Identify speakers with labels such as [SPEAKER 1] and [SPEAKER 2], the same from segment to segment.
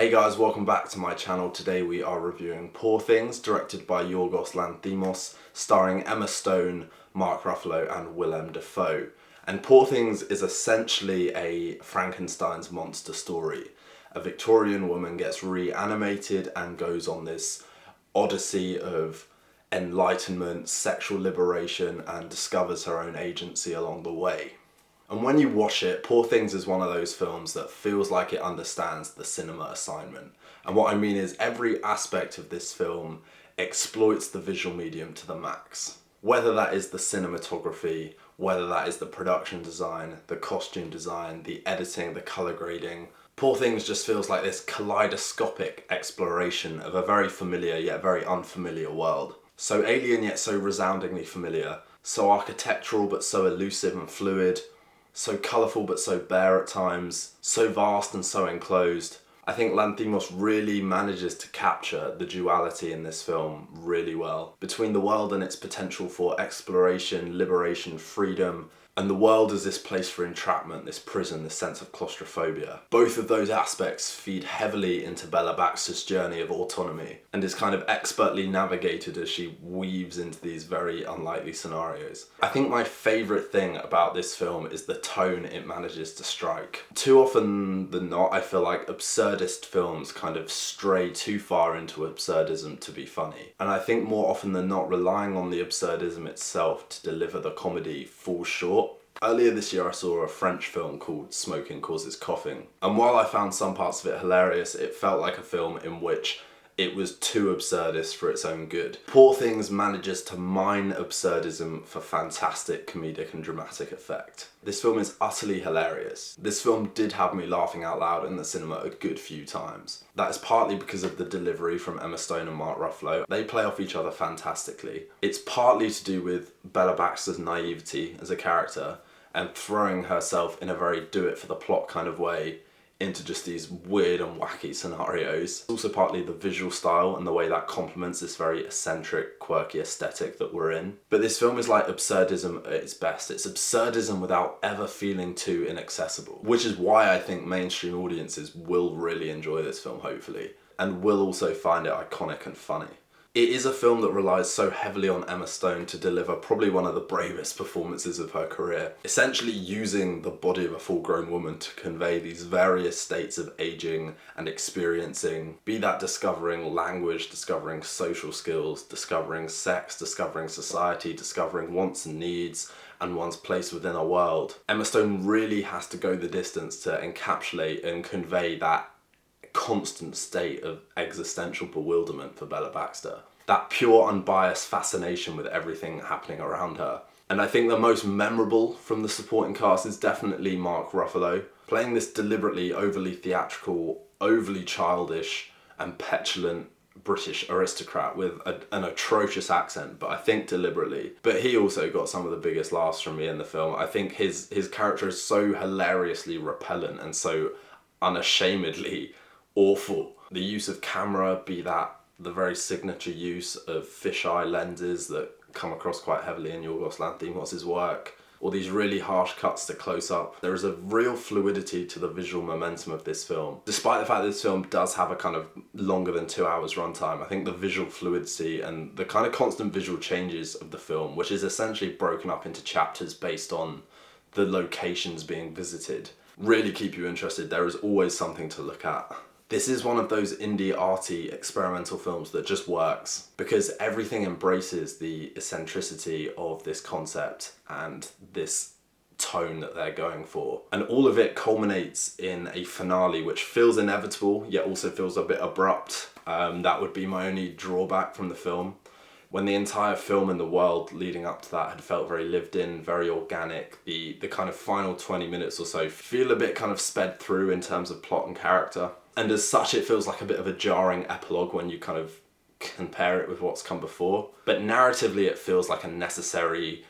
[SPEAKER 1] Hey guys, welcome back to my channel. Today we are reviewing Poor Things, directed by Yorgos Lanthimos, starring Emma Stone, Mark Ruffalo and Willem Dafoe. And Poor Things is essentially a Frankenstein's monster story. A Victorian woman gets reanimated and goes on this odyssey of enlightenment, sexual liberation, and discovers her own agency along the way. And when you watch it, Poor Things is one of those films that feels like it understands the cinema assignment. And what I mean is every aspect of this film exploits the visual medium to the max. Whether that is the cinematography, whether that is the production design, the costume design, the editing, the colour grading. Poor Things just feels like this kaleidoscopic exploration of a very familiar yet very unfamiliar world. So alien yet so resoundingly familiar, so architectural but so elusive and fluid, so colourful but so bare at times, so vast and so enclosed. I think Lanthimos really manages to capture the duality in this film really well, between the world and its potential for exploration, liberation, freedom, and the world as this place for entrapment, this prison, this sense of claustrophobia. Both of those aspects feed heavily into Bella Baxter's journey of autonomy and is kind of expertly navigated as she weaves into these very unlikely scenarios. I think my favourite thing about this film is the tone it manages to strike. Too often than not, I feel like absurdist films kind of stray too far into absurdism to be funny. And I think more often than not, relying on the absurdism itself to deliver the comedy falls short. Earlier this year I saw a French film called Smoking Causes Coughing, and while I found some parts of it hilarious, it felt like a film in which it was too absurdist for its own good. Poor Things manages to mine absurdism for fantastic comedic and dramatic effect. This film is utterly hilarious. This film did have me laughing out loud in the cinema a good few times. That is partly because of the delivery from Emma Stone and Mark Ruffalo. They play off each other fantastically. It's partly to do with Bella Baxter's naivety as a character and throwing herself in a very do-it-for-the-plot kind of way into just these weird and wacky scenarios. Also partly the visual style and the way that complements this very eccentric, quirky aesthetic that we're in. But this film is like absurdism at its best. It's absurdism without ever feeling too inaccessible, which is why I think mainstream audiences will really enjoy this film, hopefully, and will also find it iconic and funny. It is a film that relies so heavily on Emma Stone to deliver probably one of the bravest performances of her career, essentially using the body of a full-grown woman to convey these various states of aging and experiencing, be that discovering language, discovering social skills, discovering sex, discovering society, discovering wants and needs, and one's place within a world. Emma Stone really has to go the distance to encapsulate and convey that constant state of existential bewilderment for Bella Baxter. That pure, unbiased fascination with everything happening around her. And I think the most memorable from the supporting cast is definitely Mark Ruffalo, playing this deliberately overly theatrical, overly childish and petulant British aristocrat with an atrocious accent, but I think deliberately. But he also got some of the biggest laughs from me in the film. I think his character is so hilariously repellent and so unashamedly awful. The use of camera, be that the very signature use of fisheye lenses that come across quite heavily in Yorgos Lanthimos' work, or these really harsh cuts to close up. There is a real fluidity to the visual momentum of this film. Despite the fact that this film does have a kind of longer than 2 hours runtime, I think the visual fluidity and the kind of constant visual changes of the film, which is essentially broken up into chapters based on the locations being visited, really keep you interested. There is always something to look at. This is one of those indie arty experimental films that just works because everything embraces the eccentricity of this concept and this tone that they're going for. And all of it culminates in a finale which feels inevitable yet also feels a bit abrupt. That would be my only drawback from the film. When the entire film and the world leading up to that had felt very lived in, very organic, the kind of final 20 minutes or so feel a bit kind of sped through in terms of plot and character. And as such, it feels like a bit of a jarring epilogue when you kind of compare it with what's come before. But narratively, it feels like a necessary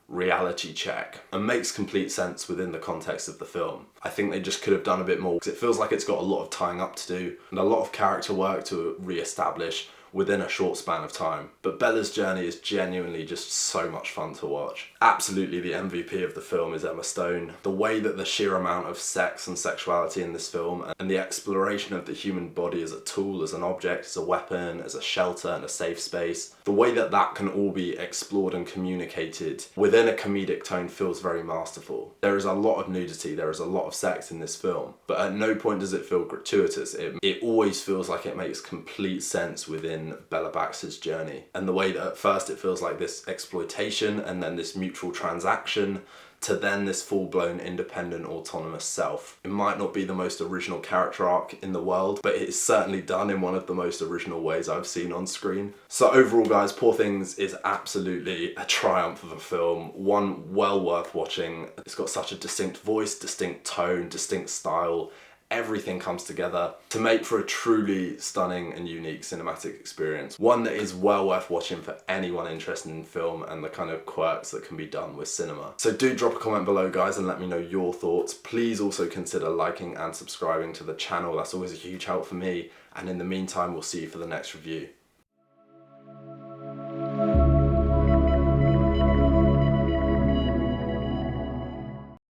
[SPEAKER 1] reality check and makes complete sense within the context of the film. I think they just could have done a bit more because it feels like it's got a lot of tying up to do and a lot of character work to re-establish within a short span of time. But Bella's journey is genuinely just so much fun to watch. Absolutely the MVP of the film is Emma Stone. The way that the sheer amount of sex and sexuality in this film and the exploration of the human body as a tool, as an object, as a weapon, as a shelter and a safe space, the way that that can all be explored and communicated within a comedic tone feels very masterful. There is a lot of nudity, there is a lot of sex in this film, but at no point does it feel gratuitous. It always feels like it makes complete sense within Bella Baxter's journey. And the way that at first it feels like this exploitation and then this mutual transaction to then this full-blown independent autonomous self. It might not be the most original character arc in the world, but it is certainly done in one of the most original ways I've seen on screen. So overall guys, Poor Things is absolutely a triumph of a film, one well worth watching. It's got such a distinct voice, distinct tone, distinct style. Everything comes together to make for a truly stunning and unique cinematic experience. One that is well worth watching for anyone interested in film and the kind of quirks that can be done with cinema. So do drop a comment below guys and let me know your thoughts. Please also consider liking and subscribing to the channel. That's always a huge help for me. And in the meantime, we'll see you for the next review.